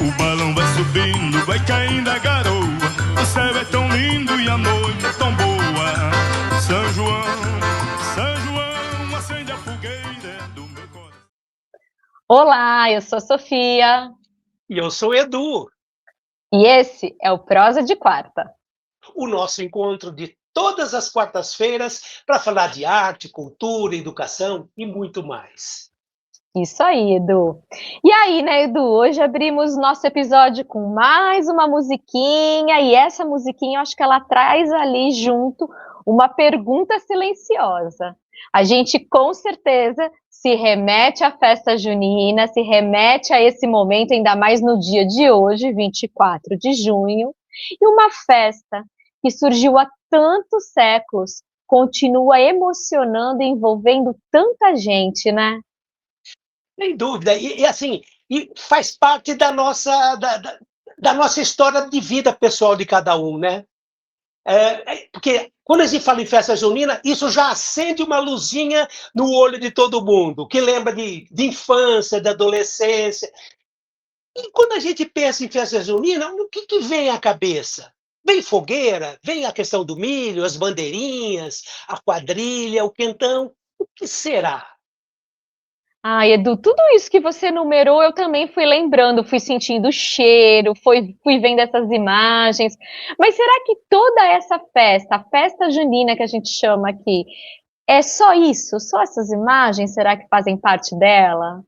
O balão vai subindo, vai caindo a garoa. O céu é tão lindo e a noite é tão boa. São João, acende a fogueira do meu coração. Olá, eu sou a Sofia. E eu sou o Edu. E esse é o Prosa de Quarta. O nosso encontro de todas as quartas-feiras para falar de arte, cultura, educação e muito mais. Isso aí, Edu. E aí, né, Edu? Hoje abrimos nosso episódio com mais uma musiquinha, e essa musiquinha, eu acho que ela traz ali junto uma pergunta silenciosa. A gente, com certeza, se remete à festa junina, se remete a esse momento, ainda mais no dia de hoje, 24 de junho, e uma festa que surgiu há tantos séculos, continua emocionando e envolvendo tanta gente, né? Sem dúvida. E faz parte da nossa história de vida pessoal de cada um, né? Porque quando a gente fala em festa junina, isso já acende uma luzinha no olho de todo mundo, que lembra de infância, de adolescência. E quando a gente pensa em festa junina, o que vem à cabeça? Vem fogueira, vem a questão do milho, as bandeirinhas, a quadrilha, o quentão. O que será? Edu, tudo isso que você enumerou, eu também fui lembrando, fui sentindo o cheiro, fui vendo essas imagens. Mas será que toda essa festa, a festa junina que a gente chama aqui, é só isso? Só essas imagens, será que fazem parte dela?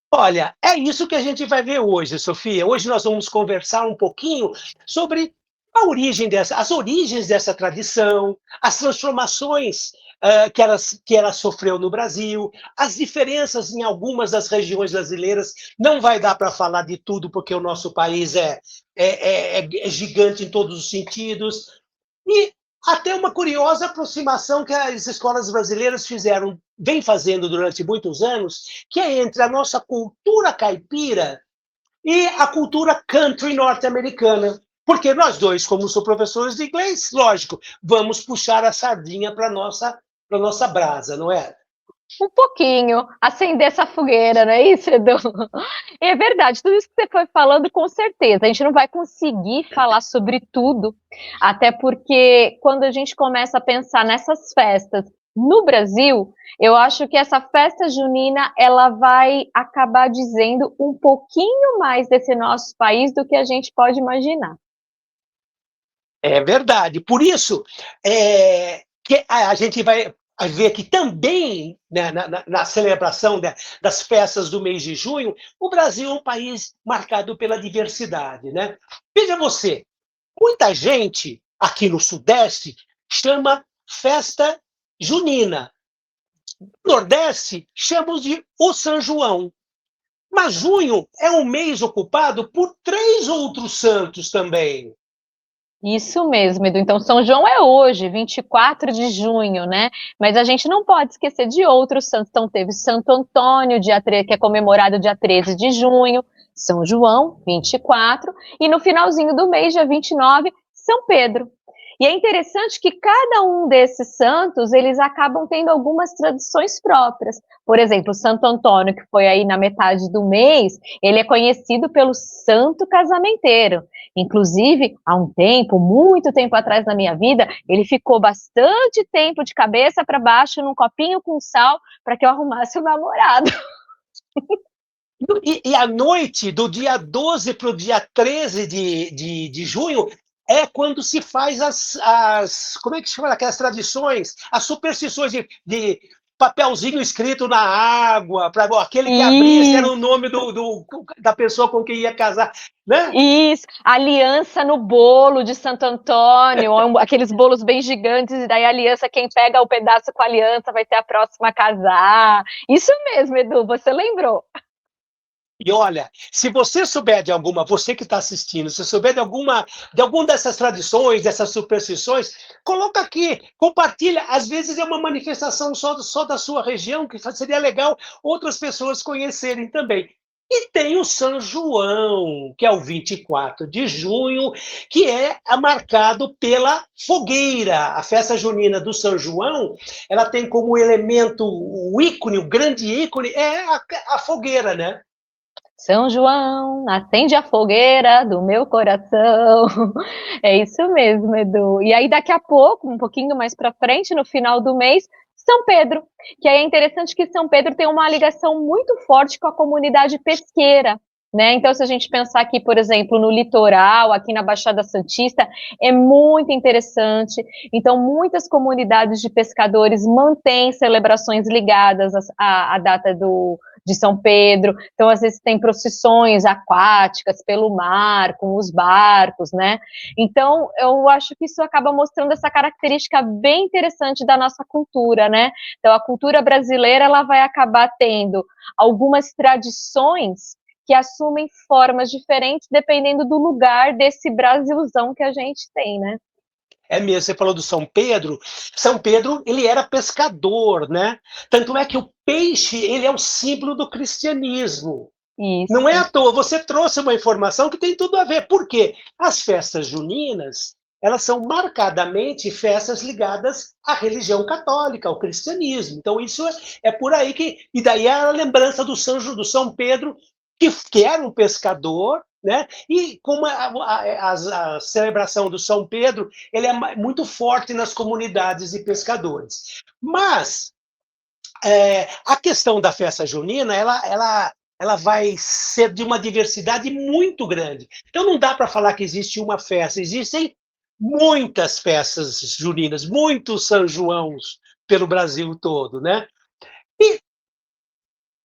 Olha, é isso que a gente vai ver hoje, Sofia. Hoje nós vamos conversar um pouquinho sobre as origens dessa tradição, as transformações que ela sofreu no Brasil, as diferenças em algumas das regiões brasileiras. Não vai dar para falar de tudo, porque o nosso país é gigante em todos os sentidos. E até uma curiosa aproximação que as escolas brasileiras vêm fazendo durante muitos anos, que é entre a nossa cultura caipira e a cultura country norte-americana. Porque nós dois, como sou professores de inglês, lógico, vamos puxar a sardinha para nossa brasa, não é? Um pouquinho, acender essa fogueira, não é isso, Edu? É verdade, tudo isso que você foi falando, com certeza. A gente não vai conseguir falar sobre tudo, até porque quando a gente começa a pensar nessas festas no Brasil, eu acho que essa festa junina, ela vai acabar dizendo um pouquinho mais desse nosso país do que a gente pode imaginar. É verdade. Por isso, que a gente vai ver que também, né, na celebração das festas do mês de junho, o Brasil é um país marcado pela diversidade, né? Veja você, muita gente aqui no Sudeste chama festa junina. No Nordeste, chamamos de o São João. Mas junho é um mês ocupado por 3 outros santos também. Isso mesmo, Edu. Então, São João é hoje, 24 de junho, né? Mas a gente não pode esquecer de outros santos. Então, teve Santo Antônio, que é comemorado dia 13 de junho, São João, 24, e no finalzinho do mês, dia 29, São Pedro. E é interessante que cada um desses santos, eles acabam tendo algumas tradições próprias. Por exemplo, Santo Antônio, que foi aí na metade do mês, ele é conhecido pelo santo casamenteiro. Inclusive, há um tempo, muito tempo atrás na minha vida, ele ficou bastante tempo de cabeça para baixo num copinho com sal para que eu arrumasse o namorado. E a noite do dia 12 para o dia 13 de junho é quando se faz como é que se chama aquelas tradições? As superstições de papelzinho escrito na água, para aquele que abrisse era o nome da pessoa com quem ia casar, né? Isso, aliança no bolo de Santo Antônio, aqueles bolos bem gigantes, e daí a aliança, quem pega o pedaço com a aliança vai ser a próxima a casar. Isso mesmo, Edu, você lembrou. E olha, se você souber de alguma, você que está assistindo, se souber de alguma dessas tradições, dessas superstições, coloca aqui, compartilha. Às vezes é uma manifestação só da sua região, que seria legal outras pessoas conhecerem também. E tem o São João, que é o 24 de junho, que é marcado pela fogueira. A festa junina do São João, ela tem como elemento, o ícone, o grande ícone, é a fogueira, né? São João, acende a fogueira do meu coração. É isso mesmo, Edu. E aí, daqui a pouco, um pouquinho mais para frente, no final do mês, São Pedro. Que aí é interessante que São Pedro tem uma ligação muito forte com a comunidade pesqueira. Né? Então, se a gente pensar aqui, por exemplo, no litoral, aqui na Baixada Santista, é muito interessante. Então, muitas comunidades de pescadores mantêm celebrações ligadas à data de São Pedro. Então, às vezes, tem procissões aquáticas pelo mar, com os barcos, né? Então, eu acho que isso acaba mostrando essa característica bem interessante da nossa cultura, né? Então, a cultura brasileira, ela vai acabar tendo algumas tradições que assumem formas diferentes dependendo do lugar desse Brasilzão que a gente tem, né? É mesmo, você falou do São Pedro. São Pedro, ele era pescador, né? Tanto é que o peixe, ele é o símbolo do cristianismo. Não é Isso. à toa, você trouxe uma informação que tem tudo a ver. Por quê? As festas juninas, elas são marcadamente festas ligadas à religião católica, ao cristianismo. Então, isso é por aí que... E daí a lembrança do São Pedro, que era um pescador, né? E como a celebração do São Pedro, ele é muito forte nas comunidades de pescadores. Mas a questão da festa junina, ela vai ser de uma diversidade muito grande. Então não dá para falar que existe uma festa, existem muitas festas juninas, muitos São Joãos pelo Brasil todo, né? E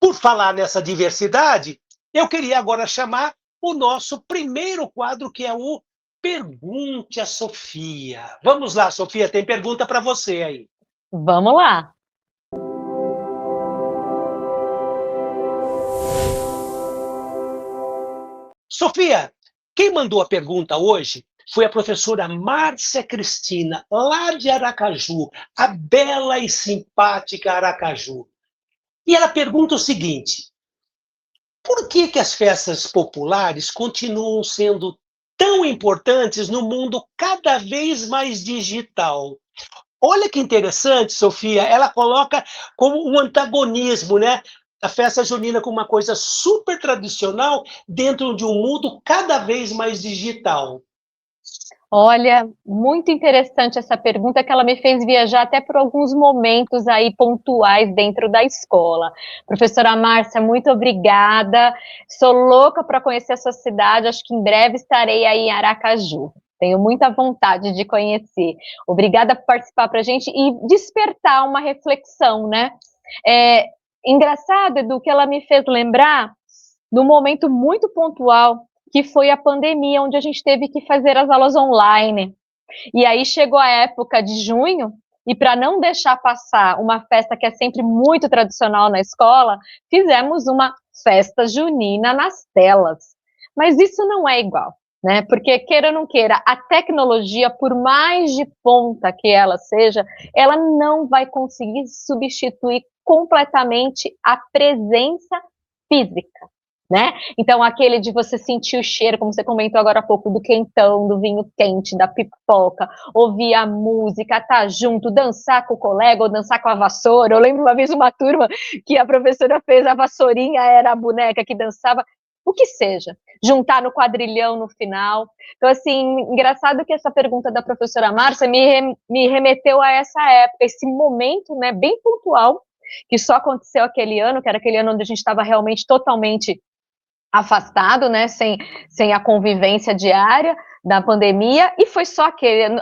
por falar nessa diversidade, eu queria agora chamar o nosso primeiro quadro, que é o Pergunte a Sofia. Vamos lá, Sofia, tem pergunta para você aí. Vamos lá. Sofia, quem mandou a pergunta hoje foi a professora Márcia Cristina, lá de Aracaju, a bela e simpática Aracaju. E ela pergunta o seguinte: por que as festas populares continuam sendo tão importantes no mundo cada vez mais digital? Olha que interessante, Sofia, ela coloca como um antagonismo, né? A festa junina como uma coisa super tradicional dentro de um mundo cada vez mais digital. Olha, muito interessante essa pergunta, que ela me fez viajar até por alguns momentos aí pontuais dentro da escola. Professora Márcia, muito obrigada. Sou louca para conhecer a sua cidade, acho que em breve estarei aí em Aracaju. Tenho muita vontade de conhecer. Obrigada por participar para a gente e despertar uma reflexão, né? Engraçado, Edu, que ela me fez lembrar num momento muito pontual, que foi a pandemia, onde a gente teve que fazer as aulas online. E aí chegou a época de junho, e para não deixar passar uma festa que é sempre muito tradicional na escola, fizemos uma festa junina nas telas. Mas isso não é igual, né? Porque, queira ou não queira, a tecnologia, por mais de ponta que ela seja, ela não vai conseguir substituir completamente a presença física. Né? Então, aquele de você sentir o cheiro, como você comentou agora há pouco, do quentão, do vinho quente, da pipoca, ouvir a música, estar junto, dançar com o colega ou dançar com a vassoura. Eu lembro uma vez uma turma que a professora fez a vassourinha, era a boneca que dançava, o que seja, juntar no quadrilhão no final. Então, assim, engraçado que essa pergunta da professora Márcia me remeteu a essa época, esse momento, né, bem pontual, que só aconteceu aquele ano, que era aquele ano onde a gente estava realmente totalmente afastado, né, sem a convivência diária da pandemia, e foi só aquele,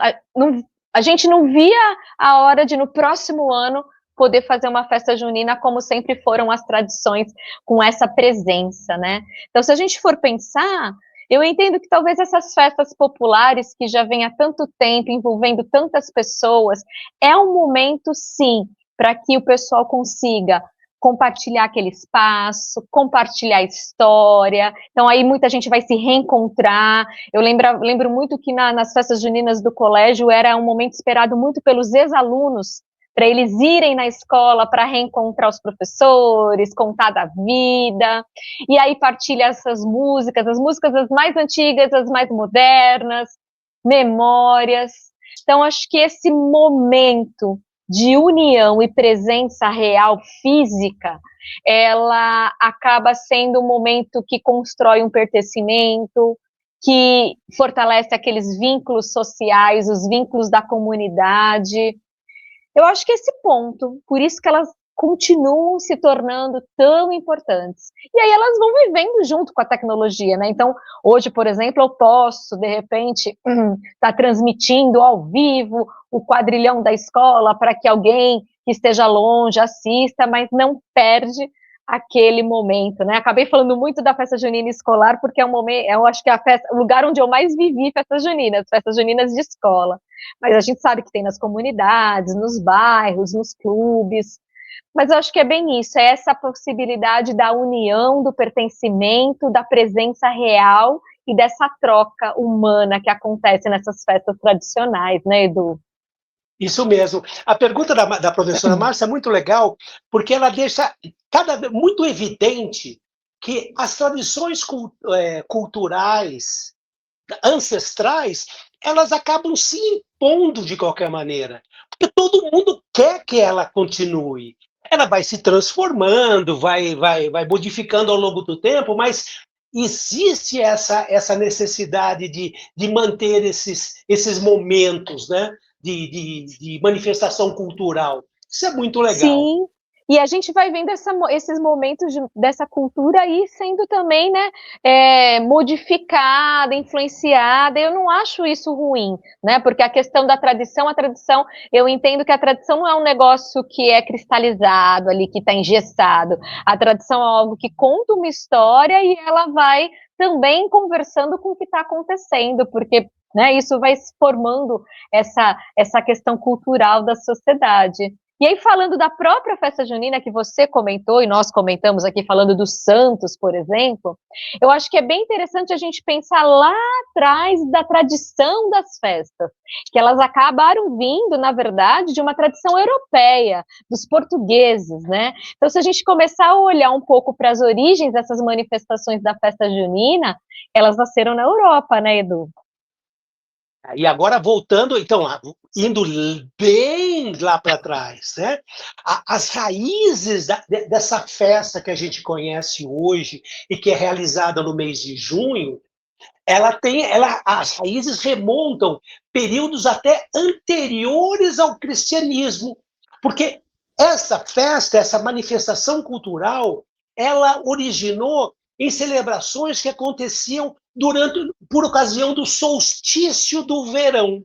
a gente não via a hora de, no próximo ano, poder fazer uma festa junina como sempre foram as tradições, com essa presença, né. Então, se a gente for pensar, eu entendo que talvez essas festas populares, que já vêm há tanto tempo, envolvendo tantas pessoas, é um momento, sim, para que o pessoal consiga compartilhar aquele espaço, compartilhar a história. Então, aí muita gente vai se reencontrar. Eu lembro muito que nas festas juninas do colégio era um momento esperado muito pelos ex-alunos, para eles irem na escola para reencontrar os professores, contar da vida, e aí partilha essas músicas, as músicas as mais antigas, as mais modernas, memórias. Então, acho que esse momento de união e presença real física, ela acaba sendo um momento que constrói um pertencimento, que fortalece aqueles vínculos sociais, os vínculos da comunidade. Eu acho que esse ponto, por isso que elas continuam se tornando tão importantes. E aí elas vão vivendo junto com a tecnologia, né? Então, hoje, por exemplo, eu posso, de repente, estar transmitindo ao vivo o quadrilhão da escola para que alguém que esteja longe assista, mas não perde aquele momento, né? Acabei falando muito da festa junina escolar, porque é um momento, eu acho que é o lugar onde eu mais vivi festas juninas de escola. Mas a gente sabe que tem nas comunidades, nos bairros, nos clubes. Mas eu acho que é bem isso, é essa possibilidade da união, do pertencimento, da presença real e dessa troca humana que acontece nessas festas tradicionais, né, Edu? Isso mesmo. A pergunta da professora Márcia é muito legal, porque ela deixa cada vez muito evidente que as tradições culturais, ancestrais, elas acabam se impondo de qualquer maneira, porque todo mundo quer que ela continue. Ela vai se transformando, vai modificando ao longo do tempo, mas existe essa necessidade de manter esses momentos, né, de manifestação cultural. Isso é muito legal. Sim, e a gente vai vendo esses momentos dessa cultura aí sendo também, né, modificada, influenciada. Eu não acho isso ruim, né? Porque a questão da tradição, eu entendo que a tradição não é um negócio que é cristalizado ali, que está engessado. A tradição é algo que conta uma história e ela vai também conversando com o que está acontecendo, porque, né, isso vai se formando essa questão cultural da sociedade. E aí, falando da própria festa junina que você comentou, e nós comentamos aqui, falando dos santos, por exemplo, eu acho que é bem interessante a gente pensar lá atrás da tradição das festas, que elas acabaram vindo, na verdade, de uma tradição europeia, dos portugueses, né? Então, se a gente começar a olhar um pouco para as origens dessas manifestações da festa junina, elas nasceram na Europa, né, Edu? E agora voltando, então, indo bem lá para trás, né? As raízes dessa festa que a gente conhece hoje e que é realizada no mês de junho, as raízes remontam períodos até anteriores ao cristianismo, porque essa festa, essa manifestação cultural, ela originou em celebrações que aconteciam por ocasião do solstício do verão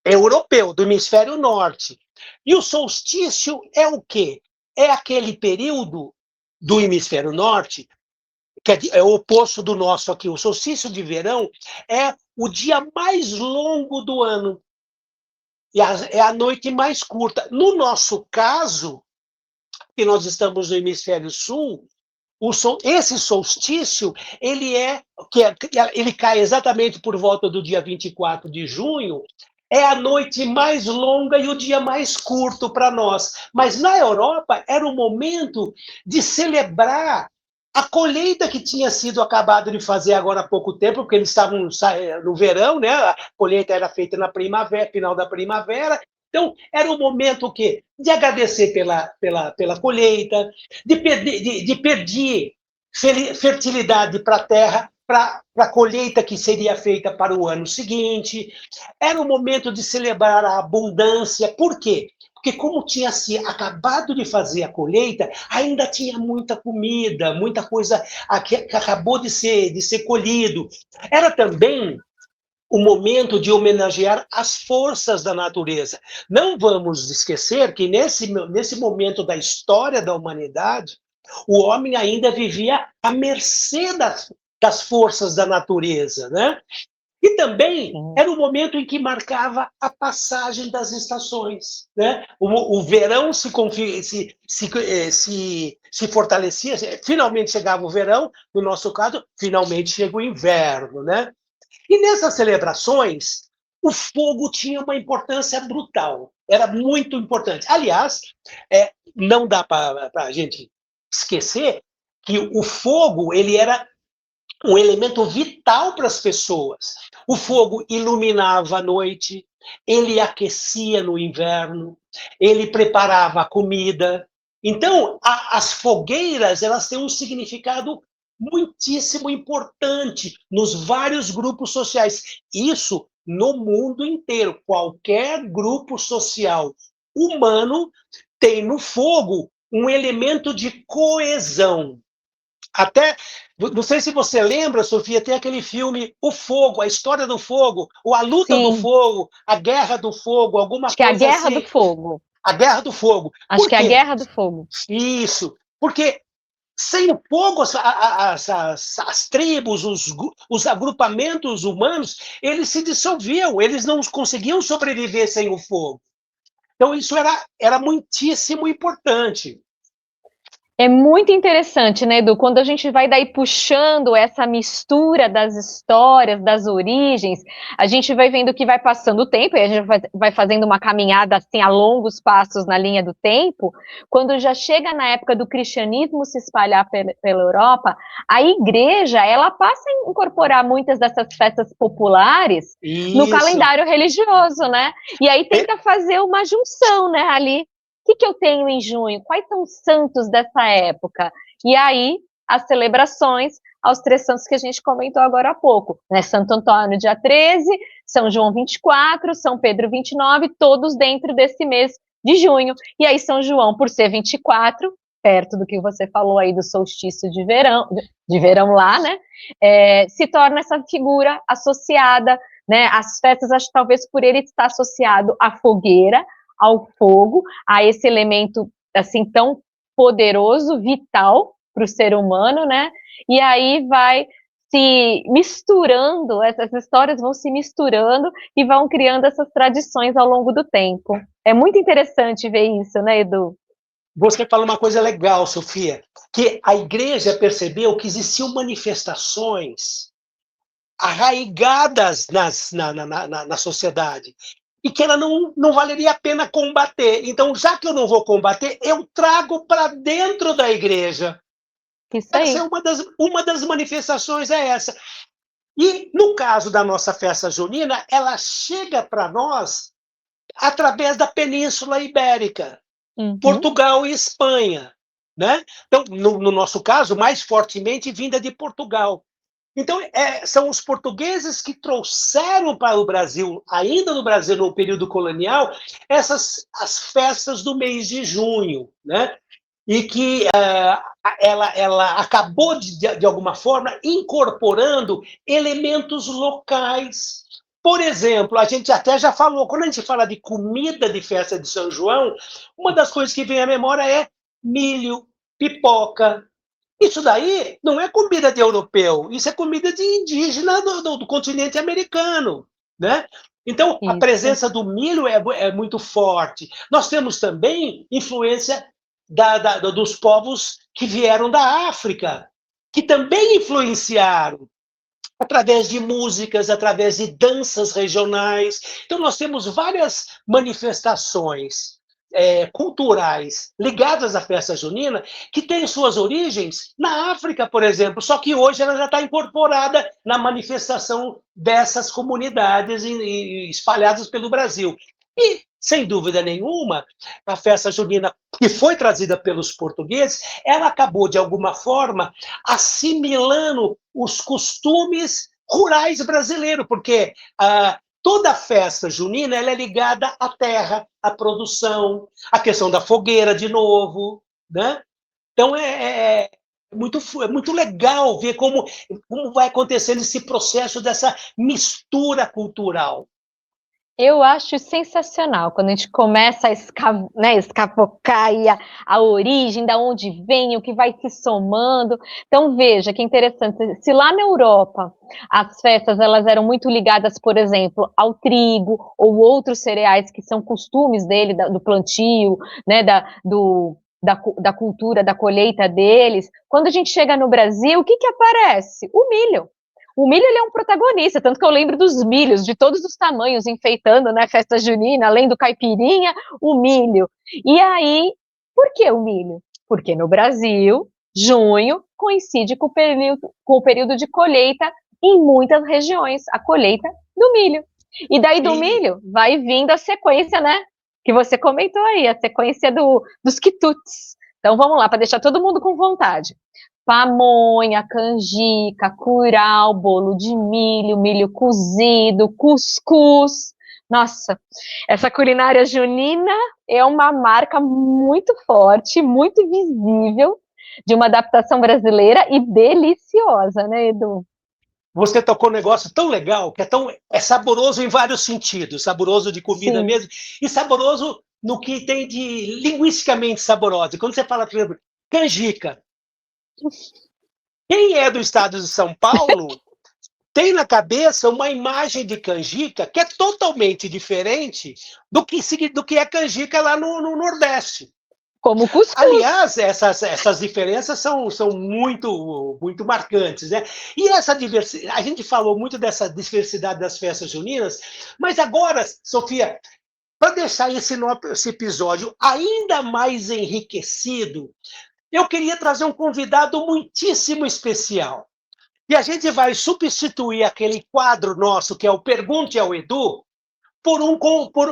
europeu, do hemisfério norte. E o solstício é o quê? É aquele período do hemisfério norte, que é o oposto do nosso aqui. O solstício de verão é o dia mais longo do ano. E é a noite mais curta. No nosso caso, que nós estamos no hemisfério sul, esse solstício, ele cai exatamente por volta do dia 24 de junho, é a noite mais longa e o dia mais curto para nós. Mas na Europa era o momento de celebrar a colheita que tinha sido acabado de fazer agora há pouco tempo, porque eles estavam no verão, né? A colheita era feita na primavera, final da primavera. Então, era um momento o quê? De agradecer pela colheita, de pedir fertilidade para a terra, para a colheita que seria feita para o ano seguinte. Era um momento de celebrar a abundância. Por quê? Porque como tinha se acabado de fazer a colheita, ainda tinha muita comida, muita coisa que acabou de ser colhido. Era também o momento de homenagear as forças da natureza. Não vamos esquecer que nesse momento da história da humanidade, o homem ainda vivia à mercê das forças da natureza, né? E também era o momento em que marcava a passagem das estações, né? O verão se fortalecia, finalmente chegava o verão, no nosso caso, finalmente chega o inverno, né? E nessas celebrações, o fogo tinha uma importância brutal, era muito importante. Aliás, não dá para a gente esquecer que o fogo ele era um elemento vital para as pessoas. O fogo iluminava a noite, ele aquecia no inverno, ele preparava a comida. Então, as fogueiras, elas têm um significado muitíssimo importante nos vários grupos sociais. Isso no mundo inteiro. Qualquer grupo social humano tem no fogo um elemento de coesão. Até, não sei se você lembra, Sofia, tem aquele filme O Fogo, a história do fogo, ou a luta do Sim, fogo, a guerra do fogo, alguma acho que é a coisa Guerra do assim. Fogo. A guerra do fogo. Acho Por que é a quê? Guerra do Fogo. Isso. Porque sem o fogo, as tribos, os agrupamentos humanos, eles se dissolviam, eles não conseguiam sobreviver sem o fogo. Então, isso era muitíssimo importante. É muito interessante, né, Edu? Quando a gente vai daí puxando essa mistura das histórias, das origens, a gente vai vendo que vai passando o tempo, e a gente vai fazendo uma caminhada assim a longos passos na linha do tempo. Quando já chega na época do cristianismo se espalhar pela Europa, a igreja ela passa a incorporar muitas dessas festas populares no Isso. calendário religioso, né? E aí tenta fazer uma junção, né, ali. O que eu tenho em junho? Quais são os santos dessa época? E aí, as celebrações aos 3 santos que a gente comentou agora há pouco, né? Santo Antônio, dia 13, São João 24, São Pedro 29, todos dentro desse mês de junho. E aí, São João, por ser 24, perto do que você falou aí do solstício de verão lá, né? Se torna essa figura associada, né? As festas, acho que talvez por ele estar associado à fogueira, ao fogo, a esse elemento assim tão poderoso, vital para o ser humano, né? E aí vai se misturando, essas histórias vão se misturando e vão criando essas tradições ao longo do tempo. É muito interessante ver isso, né, Edu? Você fala uma coisa legal, Sofia, que a igreja percebeu que existiam manifestações arraigadas na sociedade e que ela não valeria a pena combater. Então, já que eu não vou combater, eu trago para dentro da igreja. Isso Essa é aí. uma das manifestações, é essa. E, no caso da nossa festa junina, ela chega para nós através da Península Ibérica, Uhum. Portugal e Espanha. Né? Então, no nosso caso, mais fortemente vinda de Portugal. Então, são os portugueses que trouxeram para o Brasil, ainda no Brasil, no período colonial, as festas do mês de junho, né? E que ela acabou, de alguma forma, incorporando elementos locais. Por exemplo, a gente até já falou, quando a gente fala de comida de festa de São João, uma das coisas que vem à memória é milho, pipoca. Isso daí não é comida de europeu, isso é comida de indígena do continente americano, né? Então, a Isso. presença do milho é muito forte. Nós temos também influência dos povos que vieram da África, que também influenciaram através de músicas, através de danças regionais. Então, nós temos várias manifestações culturais ligadas à festa junina que têm suas origens na África, por exemplo, só que hoje ela já está incorporada na manifestação dessas comunidades espalhadas pelo Brasil. E, sem dúvida nenhuma, a festa junina, que foi trazida pelos portugueses, ela acabou, de alguma forma, assimilando os costumes rurais brasileiros, porque toda festa junina ela é ligada à terra, à produção, à questão da fogueira, de novo. Né? Então, é muito legal ver como vai acontecendo esse processo dessa mistura cultural. Eu acho sensacional quando a gente começa a escapocar aí a origem, da onde vem, o que vai se somando. Então, veja que interessante, se lá na Europa as festas elas eram muito ligadas, por exemplo, ao trigo ou outros cereais que são costumes dele, do plantio, né, da cultura, da colheita deles. Quando a gente chega no Brasil, o que aparece? O milho. O milho ele é um protagonista, tanto que eu lembro dos milhos, de todos os tamanhos, enfeitando, né, festa junina, além do caipirinha, o milho. E aí, por que o milho? Porque no Brasil, junho coincide com o período de colheita em muitas regiões, a colheita do milho. E daí do milho vai vindo a sequência, né, que você comentou aí, a sequência dos quitutes. Então vamos lá, para deixar todo mundo com vontade. Pamonha, canjica, curau, bolo de milho, milho cozido, cuscuz. Nossa, essa culinária junina é uma marca muito forte, muito visível, de uma adaptação brasileira e deliciosa, né, Edu? Você tocou um negócio tão legal, que é saboroso em vários sentidos, saboroso de comida Sim. mesmo, e saboroso no que tem de linguisticamente saboroso. Quando você fala, por exemplo, canjica, quem é do estado de São Paulo tem na cabeça uma imagem de canjica que é totalmente diferente do que é canjica lá no Nordeste. Como cuscuz. Aliás, essas diferenças são muito, muito marcantes, né? E essa diversidade, a gente falou muito dessa diversidade das festas juninas, mas agora, Sofia, para deixar esse episódio ainda mais enriquecido, eu queria trazer um convidado muitíssimo especial. E a gente vai substituir aquele quadro nosso, que é o Pergunte ao Edu,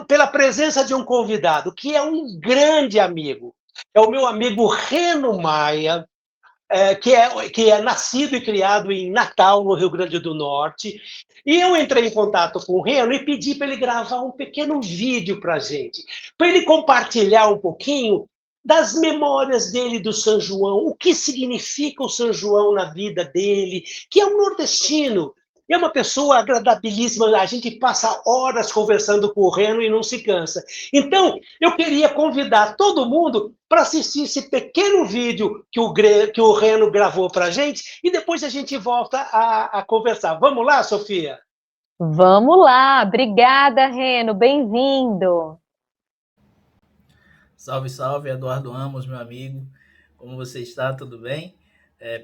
pela presença de um convidado, que é um grande amigo. É o meu amigo Reno Maia, que é nascido e criado em Natal, no Rio Grande do Norte. E eu entrei em contato com o Reno e pedi para ele gravar um pequeno vídeo para a gente, para ele compartilhar um pouquinho das memórias dele do São João, o que significa o São João na vida dele, que é um nordestino, é uma pessoa agradabilíssima, a gente passa horas conversando com o Reno e não se cansa. Então, eu queria convidar todo mundo para assistir esse pequeno vídeo que o Reno gravou para a gente e depois a gente volta a conversar. Vamos lá, Sofia? Vamos lá, obrigada, Reno, bem-vindo. Salve, salve, Eduardo Amos, meu amigo. Como você está? Tudo bem?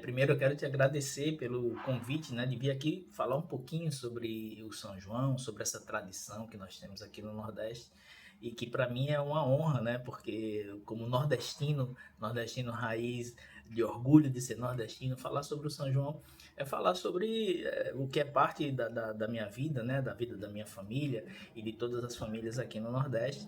Primeiro eu quero te agradecer pelo convite, né, de vir aqui falar um pouquinho sobre o São João, sobre essa tradição que nós temos aqui no Nordeste e que para mim é uma honra, né, porque como nordestino raiz, de orgulho de ser nordestino, falar sobre o São João é falar sobre o que é parte da minha vida, né, da vida da minha família e de todas as famílias aqui no Nordeste.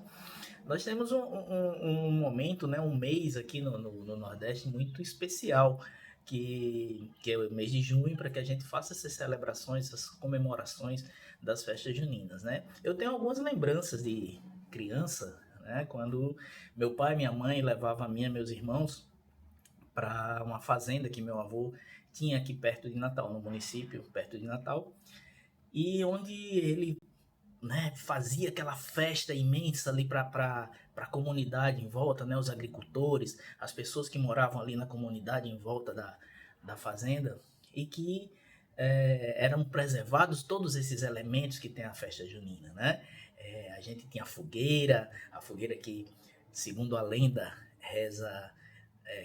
Nós temos um momento, né, um mês aqui no Nordeste muito especial, que é o mês de junho, para que a gente faça essas celebrações, essas comemorações das festas juninas, né? Eu tenho algumas lembranças de criança, né, quando meu pai e minha mãe levavam a mim e meus irmãos para uma fazenda que meu avô tinha aqui perto de Natal, no município perto de Natal, e onde ele, né, fazia aquela festa imensa ali para a comunidade em volta, né, os agricultores, as pessoas que moravam ali na comunidade em volta da fazenda, e que eram preservados todos esses elementos que tem a festa junina, né? A gente tinha a fogueira que, segundo a lenda, reza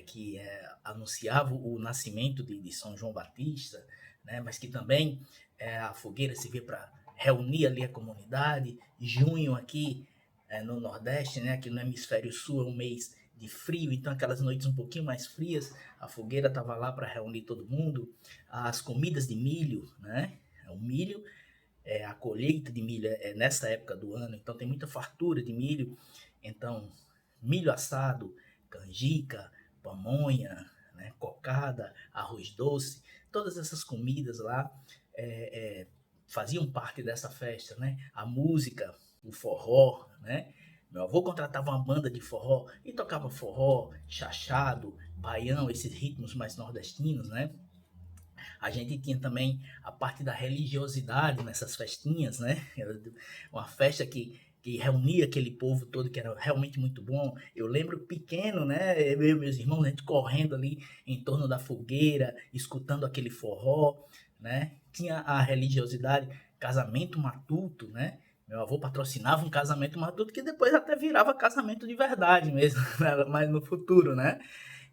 que anunciava o nascimento de São João Batista, né? Mas que também a fogueira servia para reunir ali a comunidade. Junho aqui no Nordeste, né, aqui no hemisfério sul é um mês de frio, então aquelas noites um pouquinho mais frias, a fogueira estava lá para reunir todo mundo. As comidas de milho, né, o milho, a colheita de milho é nessa época do ano, então tem muita fartura de milho, então milho assado, canjica, pamonha, né, cocada, arroz doce, todas essas comidas lá faziam parte dessa festa, né? A música, o forró, né? Meu avô contratava uma banda de forró e tocava forró, chachado, baião, esses ritmos mais nordestinos, né? A gente tinha também a parte da religiosidade nessas festinhas, né? Uma festa que reunia aquele povo todo, que era realmente muito bom. Eu lembro pequeno, né? Eu e meus irmãos, a gente correndo ali em torno da fogueira, escutando aquele forró, né? Tinha a religiosidade, casamento matuto, né? Meu avô patrocinava um casamento matuto que depois até virava casamento de verdade mesmo, mas no futuro, né?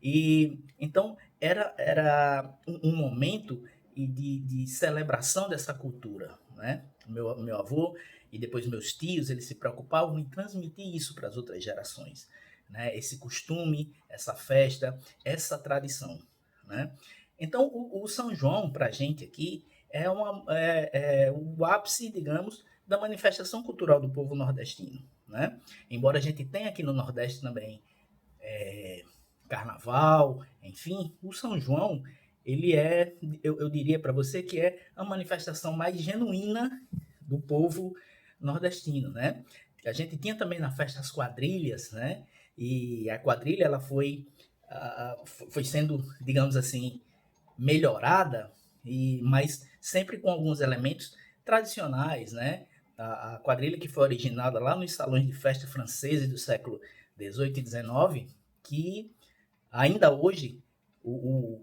E então era um momento de celebração dessa cultura, né? Meu avô e depois meus tios, eles se preocupavam em transmitir isso para as outras gerações, né? Esse costume, essa festa, essa tradição, né? Então, o São João, para a gente aqui, é o ápice, digamos, da manifestação cultural do povo nordestino, né? Embora a gente tenha aqui no Nordeste também carnaval, enfim, o São João, ele é, eu diria para você que é a manifestação mais genuína do povo nordestino, né? A gente tinha também na festa as quadrilhas, né? E a quadrilha ela foi sendo, digamos assim, melhorada, mas sempre com alguns elementos tradicionais, né? A quadrilha que foi originada lá nos salões de festa franceses do século XVIII e XIX, que ainda hoje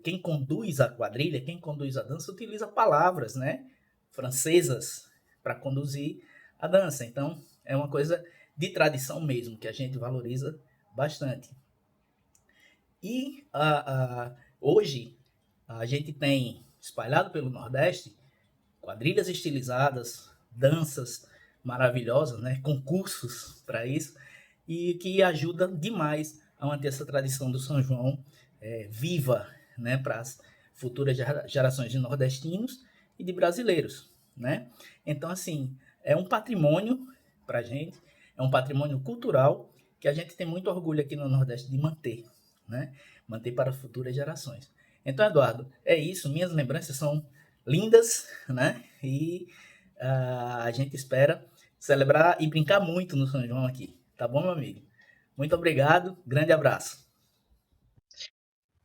quem conduz a quadrilha, quem conduz a dança, utiliza palavras, né, francesas para conduzir a dança. Então, é uma coisa de tradição mesmo, que a gente valoriza bastante. E hoje, a gente tem espalhado pelo Nordeste quadrilhas estilizadas, danças maravilhosas, né, concursos para isso, e que ajuda demais a manter essa tradição do São João viva, né, para as futuras gerações de nordestinos e de brasileiros, né? Então, assim, é um patrimônio para a gente, é um patrimônio cultural que a gente tem muito orgulho aqui no Nordeste de manter, né? Manter para futuras gerações. Então, Eduardo, é isso. Minhas lembranças são lindas, né? E a gente espera celebrar e brincar muito no São João aqui. Tá bom, meu amigo? Muito obrigado. Grande abraço.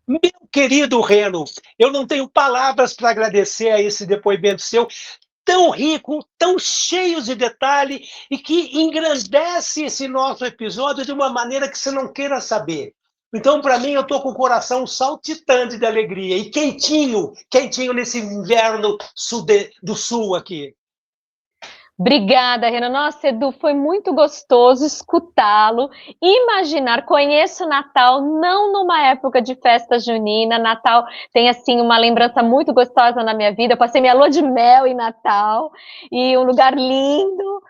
Meu querido Reno, eu não tenho palavras para agradecer a esse depoimento seu, tão rico, tão cheio de detalhe e que engrandece esse nosso episódio de uma maneira que você não queira saber. Então, para mim, eu estou com o coração saltitante de alegria e quentinho, quentinho nesse inverno do sul aqui. Obrigada, Renan. Nossa, Edu, foi muito gostoso escutá-lo, imaginar, conheço o Natal não numa época de festa junina, Natal tem, assim, uma lembrança muito gostosa na minha vida, eu passei minha lua de mel em Natal, e um lugar lindo,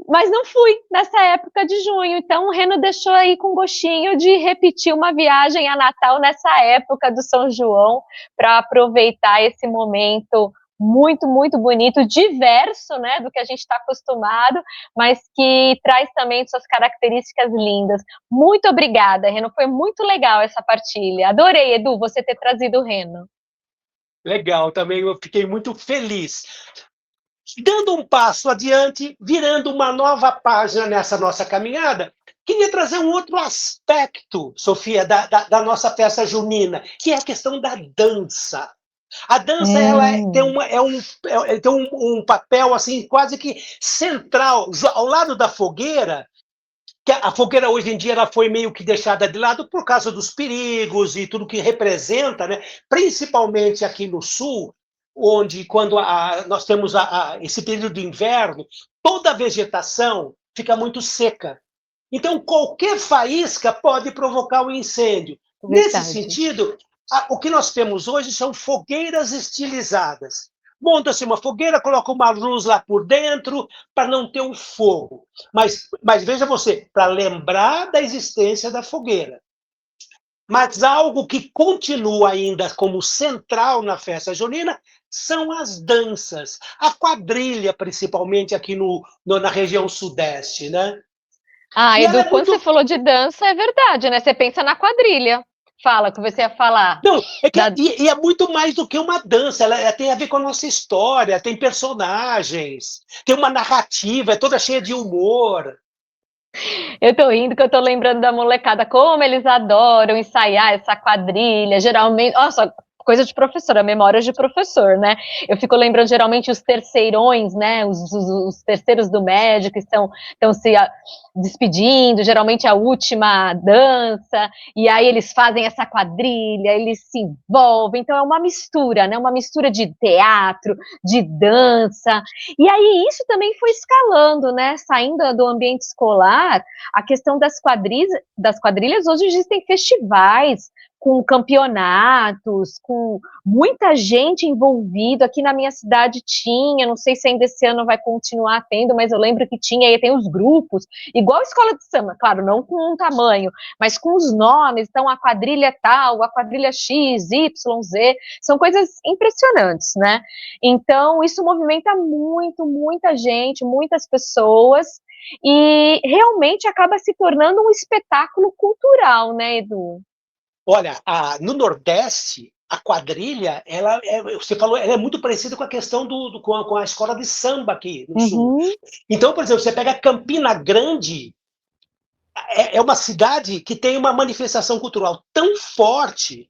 mas não fui nessa época de junho, então o Reno deixou aí com gostinho de repetir uma viagem a Natal nessa época do São João, para aproveitar esse momento muito, muito bonito, diverso, né, do que a gente está acostumado, mas que traz também suas características lindas. Muito obrigada, Reno, foi muito legal essa partilha. Adorei, Edu, você ter trazido o Reno. Legal, também eu fiquei muito feliz. Dando um passo adiante, virando uma nova página nessa nossa caminhada, queria trazer um outro aspecto, Sofia, da nossa festa junina, que é a questão da dança. A dança ela tem um papel assim quase que central ao lado da fogueira, que a fogueira hoje em dia ela foi meio que deixada de lado por causa dos perigos e tudo que representa, né? Principalmente aqui no sul, onde quando nós temos esse período de inverno, toda a vegetação fica muito seca. Então, qualquer faísca pode provocar um incêndio. Verdade. Nesse sentido, o que nós temos hoje são fogueiras estilizadas. Monta-se uma fogueira, coloca uma luz lá por dentro para não ter um fogo. Mas veja você, para lembrar da existência da fogueira. Mas algo que continua ainda como central na festa junina são as danças. A quadrilha, principalmente aqui na região sudeste, né? Edu, quando você falou de dança, é verdade, né? Você pensa na quadrilha. Fala, o que você ia falar. Não, e é muito mais do que uma dança, ela tem a ver com a nossa história, tem personagens, tem uma narrativa, é toda cheia de humor. Eu tô rindo que eu tô lembrando da molecada, como eles adoram ensaiar essa quadrilha, geralmente, nossa, coisa de professora, memória de professor, né? Eu fico lembrando geralmente os terceirões, né? Os terceiros do médico estão se despedindo, geralmente a última dança, e aí eles fazem essa quadrilha, eles se envolvem, então é uma mistura, né? Uma mistura de teatro, de dança, e aí isso também foi escalando, né? Saindo do ambiente escolar, a questão das quadrilhas, hoje existem festivais com campeonatos, com muita gente envolvida. Aqui na minha cidade tinha, não sei se ainda esse ano vai continuar tendo, mas eu lembro que tinha, e tem os grupos, igual a escola de samba, claro, não com um tamanho, mas com os nomes, então a quadrilha tal, a quadrilha X, Y, Z, são coisas impressionantes, né? Então, isso movimenta muito, muita gente, muitas pessoas, e realmente acaba se tornando um espetáculo cultural, né, Edu? Olha, no Nordeste, a quadrilha, você falou, ela é muito parecida com a questão com a escola de samba aqui no Sul. Uhum. Então, por exemplo, você pega Campina Grande, é uma cidade que tem uma manifestação cultural tão forte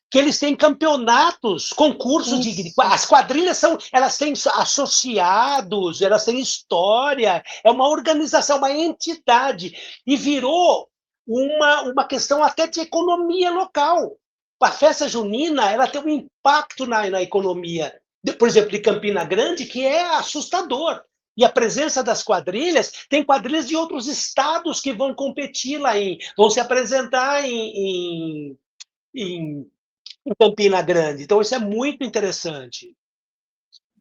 que eles têm campeonatos, concursos de. Isso. As quadrilhas elas têm associados, elas têm história, é uma organização, uma entidade, e virou uma questão até de economia local. A festa junina, ela tem um impacto na economia, por exemplo, de Campina Grande, que é assustador. E a presença das quadrilhas, tem quadrilhas de outros estados que vão competir lá, vão se apresentar em Campina Grande. Então, isso é muito interessante.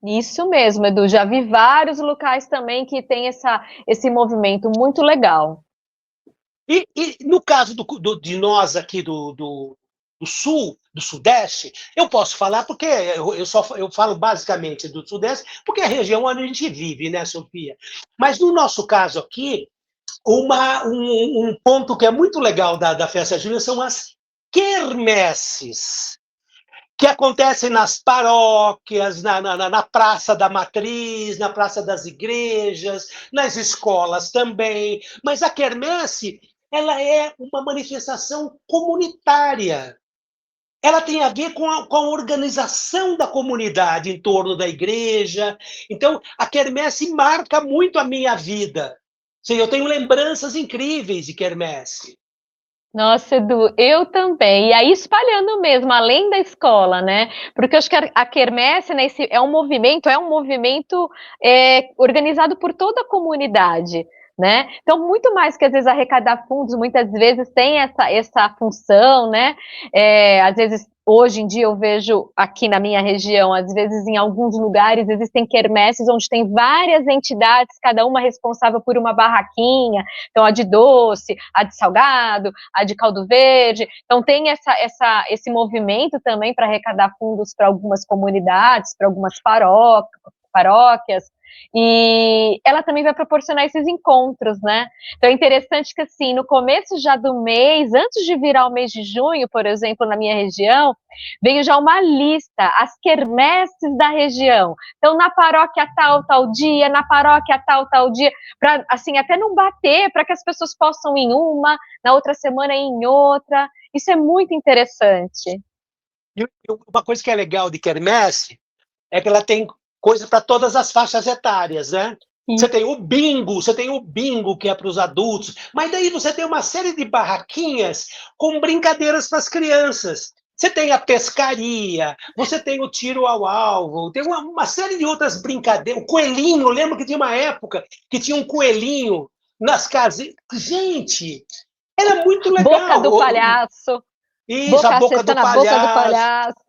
Isso mesmo, Edu. Já vi vários locais também que tem esse movimento muito legal. E no caso de nós aqui do Sul, do Sudeste, eu posso falar porque eu falo basicamente do Sudeste, porque é a região onde a gente vive, né, Sofia? Mas no nosso caso aqui, um ponto que é muito legal da festa junina são as quermesses, que acontecem nas paróquias, na Praça da Matriz, na Praça das Igrejas, nas escolas também. Mas a quermesse, ela é uma manifestação comunitária. Ela tem a ver com a organização da comunidade em torno da igreja. Então, a quermesse marca muito a minha vida. Eu tenho lembranças incríveis de quermesse. Nossa, Edu, eu também. E aí espalhando mesmo, além da escola, né? Porque eu acho que a quermesse, né, é um movimento organizado por toda a comunidade, né? Então, muito mais que às vezes arrecadar fundos, muitas vezes tem essa função, né? Às vezes, hoje em dia eu vejo aqui na minha região, às vezes em alguns lugares existem quermesses onde tem várias entidades, cada uma responsável por uma barraquinha, então a de doce, a de salgado, a de caldo verde. Então tem esse movimento também para arrecadar fundos para algumas comunidades, para algumas paróquias, e ela também vai proporcionar esses encontros, né? Então é interessante que, assim, no começo já do mês, antes de virar o mês de junho, por exemplo, na minha região, veio já uma lista, as quermesses da região. Então, na paróquia tal dia, na paróquia tal dia, para, assim, até não bater, para que as pessoas possam ir em uma, na outra semana ir em outra. Isso é muito interessante. E uma coisa que é legal de quermesse é que ela tem coisa para todas as faixas etárias, né? Você tem o bingo que é para os adultos, mas daí você tem uma série de barraquinhas com brincadeiras para as crianças. Você tem a pescaria, você tem o tiro ao alvo, tem uma série de outras brincadeiras. O coelhinho, lembro que tinha uma época que tinha um coelhinho nas casas. Gente, era muito legal. Boca do palhaço. Isso, a boca do na palhaço. Boca do palhaço.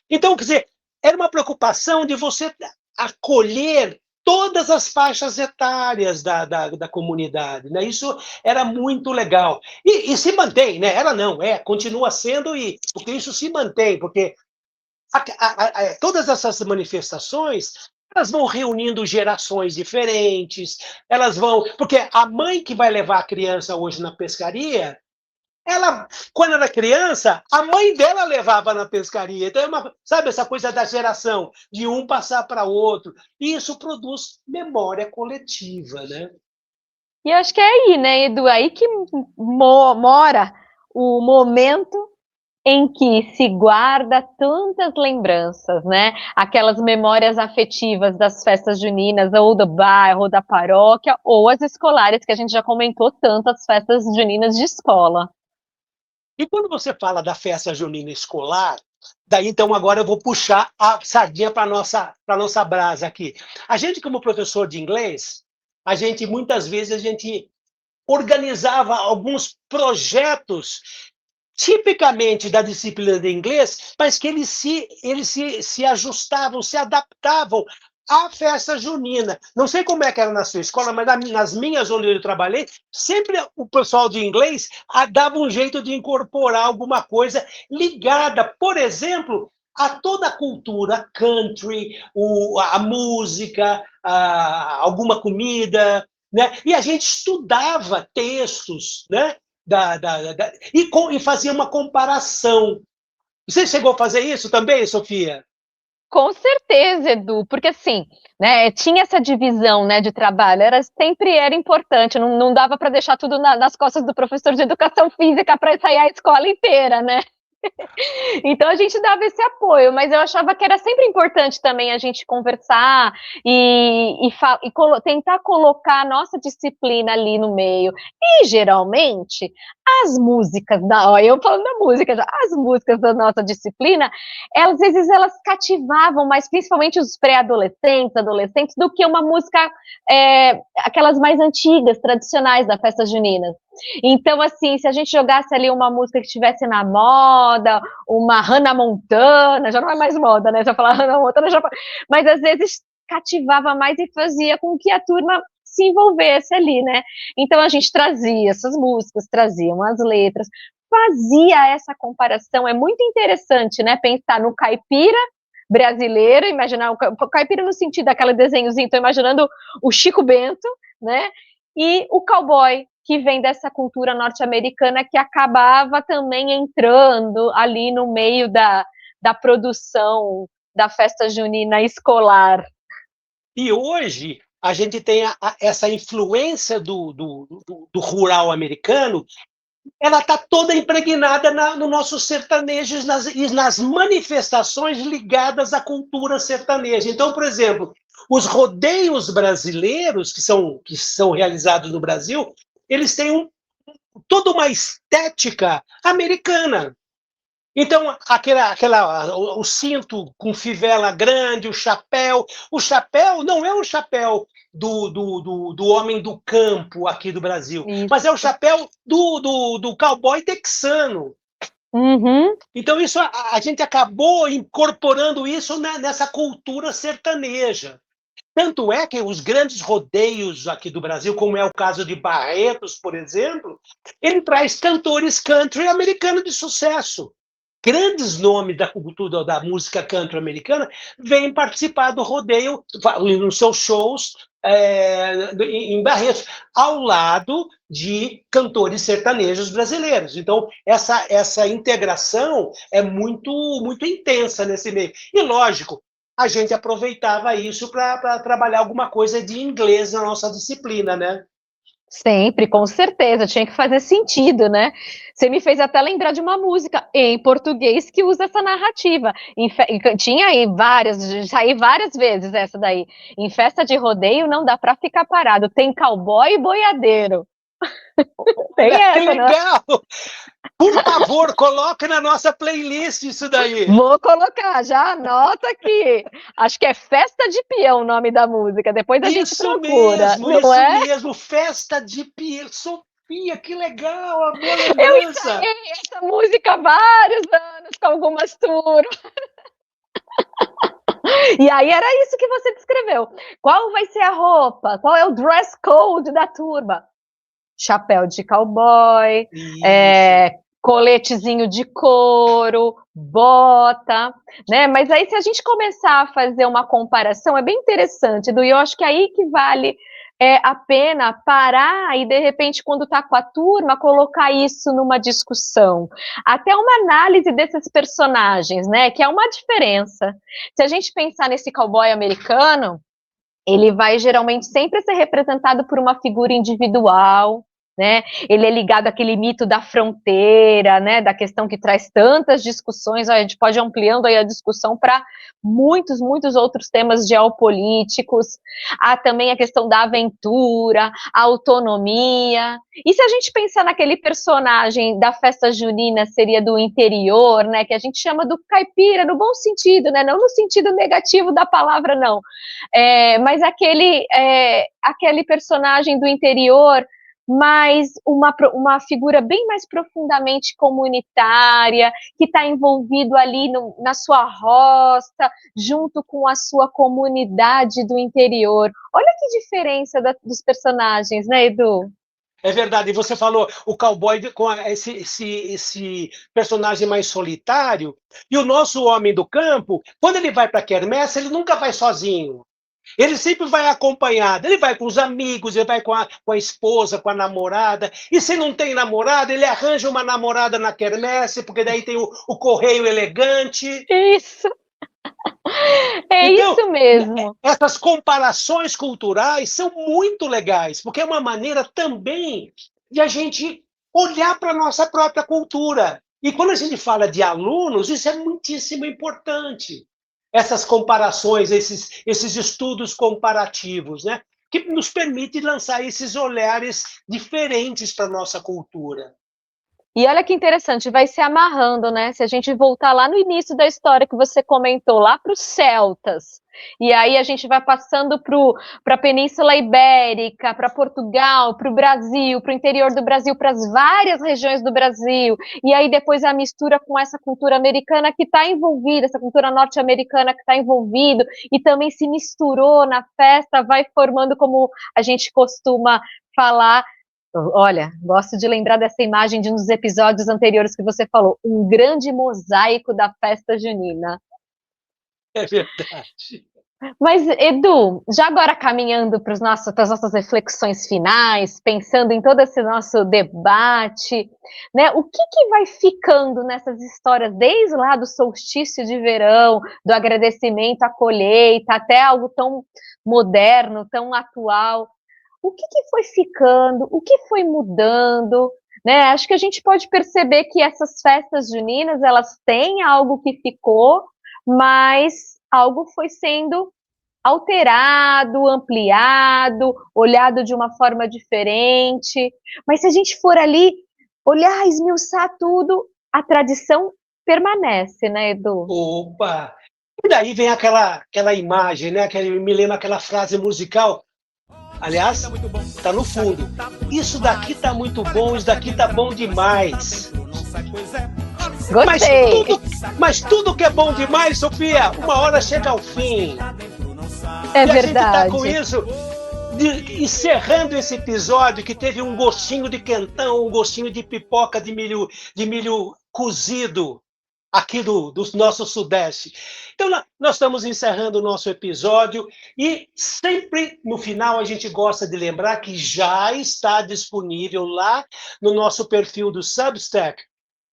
Então, quer dizer, era uma preocupação de você acolher todas as faixas etárias da comunidade, né? Isso era muito legal. E se mantém, né? Continua sendo, porque isso se mantém, porque todas essas manifestações, elas vão reunindo gerações diferentes, porque a mãe que vai levar a criança hoje na pescaria, ela, quando era criança, a mãe dela levava na pescaria. Então, sabe essa coisa da geração, de um passar para outro. E isso produz memória coletiva, né? E acho que é aí, né, Edu? Aí que mora o momento em que se guarda tantas lembranças, né? Aquelas memórias afetivas das festas juninas, ou do bairro, ou da paróquia, ou as escolares, que a gente já comentou tanto, as festas juninas de escola. E quando você fala da festa junina escolar, daí então agora eu vou puxar a sardinha para a nossa brasa aqui. A gente, como professor de inglês, muitas vezes a gente organizava alguns projetos tipicamente da disciplina de inglês, mas que eles se ajustavam, se adaptavam à festa junina. Não sei como é que era na sua escola, mas nas minhas onde eu trabalhei, sempre o pessoal de inglês dava um jeito de incorporar alguma coisa ligada, por exemplo, a toda a cultura country, a música, alguma comida, né? E a gente estudava textos, né? E fazia uma comparação. Você chegou a fazer isso também, Sofia? Com certeza, Edu, porque assim, né, tinha essa divisão, né, de trabalho, sempre era importante, não dava para deixar tudo nas costas do professor de educação física para ensaiar a escola inteira, né? Então a gente dava esse apoio, mas eu achava que era sempre importante também a gente conversar tentar colocar a nossa disciplina ali no meio. E geralmente as músicas eu falando da música já, as músicas da nossa disciplina, às vezes elas cativavam mais, principalmente os pré-adolescentes, adolescentes, do que uma música, aquelas mais antigas, tradicionais da festa junina. Então, assim, se a gente jogasse ali uma música que estivesse na moda, uma Hannah Montana, já não é mais moda, né? Já falar Hannah Montana, mas às vezes cativava mais e fazia com que a turma se envolvesse ali, né? Então a gente trazia essas músicas, traziam as letras, fazia essa comparação. É muito interessante, né? Pensar no caipira brasileiro, imaginar o caipira no sentido daquele desenhozinho, estou imaginando o Chico Bento, né? E o cowboy, que vem dessa cultura norte-americana que acabava também entrando ali no meio da produção da festa junina escolar. E hoje a gente tem essa influência do rural americano, ela está toda impregnada no nosso sertanejo e nas manifestações ligadas à cultura sertaneja. Então, por exemplo, os rodeios brasileiros que são realizados no Brasil, eles têm toda uma estética americana. Então, o cinto com fivela grande, o chapéu. O chapéu não é o chapéu do homem do campo aqui do Brasil, mas é o chapéu do cowboy texano. Uhum. Então, isso a gente acabou incorporando isso nessa cultura sertaneja. Tanto é que os grandes rodeios aqui do Brasil, como é o caso de Barretos, por exemplo, ele traz cantores country americanos de sucesso. Grandes nomes da cultura da música country americana vêm participar do rodeio nos seus shows em Barretos, ao lado de cantores sertanejos brasileiros. Então, essa integração é muito, muito intensa nesse meio. E, lógico, a gente aproveitava isso para trabalhar alguma coisa de inglês na nossa disciplina, né? Sempre, com certeza, tinha que fazer sentido, né? Você me fez até lembrar de uma música em português que usa essa narrativa. Tinha aí saí várias vezes essa daí. Em festa de rodeio não dá para ficar parado, tem cowboy e boiadeiro. Tem essa, que legal! Né? Por favor, coloque na nossa playlist isso daí. Vou colocar, já anota aqui. Acho que é Festa de Peão o nome da música. Depois a gente procura. Isso mesmo, Festa de Peão. Sofia, que legal, a boa lembrança. Eu ensaiei essa música há vários anos com algumas turmas. E aí era isso que você descreveu. Qual vai ser a roupa? Qual é o dress code da turma? Chapéu de cowboy, coletezinho de couro, bota, né? Mas aí se a gente começar a fazer uma comparação, é bem interessante, Edu, e eu acho que é aí que vale a pena parar e, de repente, quando está com a turma, colocar isso numa discussão. Até uma análise desses personagens, né? Que é uma diferença. Se a gente pensar nesse cowboy americano, ele vai geralmente sempre ser representado por uma figura individual, né? Ele é ligado àquele mito da fronteira, né? Da questão que traz tantas discussões. A gente pode ir ampliando aí a discussão para muitos, muitos outros temas geopolíticos. Há também a questão da aventura, a autonomia. E se a gente pensar naquele personagem da festa junina, seria do interior, né? Que a gente chama do caipira, no bom sentido, né? Não no sentido negativo da palavra, não. Mas aquele personagem do interior, mas uma figura bem mais profundamente comunitária, que está envolvido ali na sua roça, junto com a sua comunidade do interior. Olha que diferença dos personagens, né, Edu? É verdade, e você falou o cowboy com esse personagem mais solitário, e o nosso homem do campo, quando ele vai para a quermesse, ele nunca vai sozinho. Ele sempre vai acompanhado, ele vai com os amigos, ele vai com a esposa, com a namorada, e se não tem namorada, ele arranja uma namorada na quermesse, porque daí tem o correio elegante. Isso! É Então, isso mesmo. essas comparações culturais são muito legais, porque é uma maneira também de a gente olhar para a nossa própria cultura. E quando a gente fala de alunos, isso é muitíssimo importante. Essas comparações, esses estudos comparativos, né? Que nos permite lançar esses olhares diferentes para a nossa cultura. E olha que interessante, vai se amarrando, né? Se a gente voltar lá no início da história que você comentou, lá para os celtas, e aí a gente vai passando para a Península Ibérica, para Portugal, para o Brasil, para o interior do Brasil, para as várias regiões do Brasil, e aí depois a mistura com essa cultura americana que está envolvida, essa cultura norte-americana que está envolvida, e também se misturou na festa, vai formando, como a gente costuma falar. Olha, gosto de lembrar dessa imagem de um dos episódios anteriores que você falou, um grande mosaico da festa junina. É verdade. Mas, Edu, já agora caminhando para as nossas reflexões finais, pensando em todo esse nosso debate, né, o que vai ficando nessas histórias, desde lá do solstício de verão, do agradecimento à colheita, até algo tão moderno, tão atual? O que foi ficando, o que foi mudando, né? Acho que a gente pode perceber que essas festas juninas, elas têm algo que ficou, mas algo foi sendo alterado, ampliado, olhado de uma forma diferente. Mas se a gente for ali olhar, esmiuçar tudo, a tradição permanece, né, Edu? Opa! E daí vem aquela imagem, né? Me lembra aquela frase musical. Aliás, está no fundo. Isso daqui tá muito bom, isso daqui tá bom demais. Gostei. Mas tudo que é bom demais, Sofia, uma hora chega ao fim. É e verdade. A gente tá com isso, encerrando esse episódio que teve um gostinho de quentão, um gostinho de pipoca de milho cozido aqui do nosso Sudeste. Então, nós estamos encerrando o nosso episódio e sempre no final a gente gosta de lembrar que já está disponível lá no nosso perfil do Substack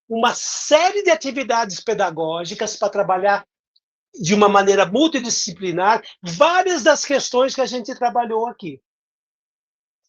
uma série de atividades pedagógicas para trabalhar de uma maneira multidisciplinar várias das questões que a gente trabalhou aqui.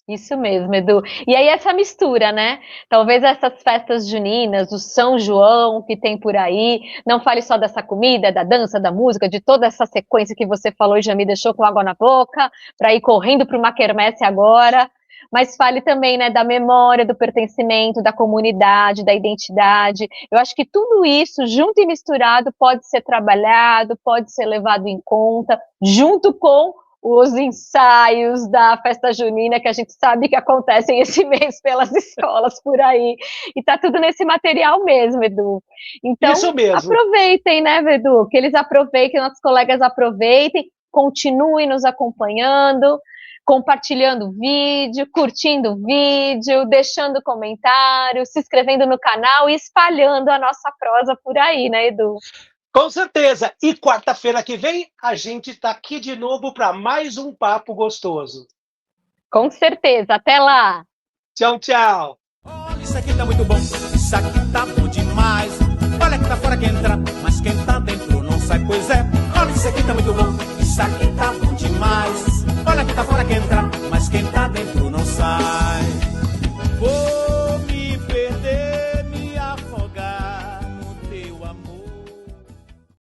Isso mesmo, Edu. E aí essa mistura, né? Talvez essas festas juninas, o São João que tem por aí, não fale só dessa comida, da dança, da música, de toda essa sequência que você falou e já me deixou com água na boca, para ir correndo para uma quermesse agora, mas fale também, né, da memória, do pertencimento, da comunidade, da identidade. Eu acho que tudo isso, junto e misturado, pode ser trabalhado, pode ser levado em conta, junto com os ensaios da festa junina, que a gente sabe que acontecem esse mês pelas escolas por aí, e tá tudo nesse material mesmo, Edu. Então, isso mesmo. Aproveitem, né, Edu? Que eles aproveitem, que nossos colegas aproveitem, continuem nos acompanhando, compartilhando o vídeo, curtindo o vídeo, deixando comentários, se inscrevendo no canal e espalhando a nossa prosa por aí, né, Edu? Com certeza. E quarta-feira que vem, a gente está aqui de novo para mais um papo gostoso. Com certeza. Até lá. Tchau, tchau. Olha, isso aqui tá muito bom. Isso aqui tá bom demais. Olha que tá fora que entra, mas quem tá dentro não sai, pois é. Olha, isso aqui tá muito bom. Isso aqui tá bom demais. Olha que tá fora que entra, mas quem tá dentro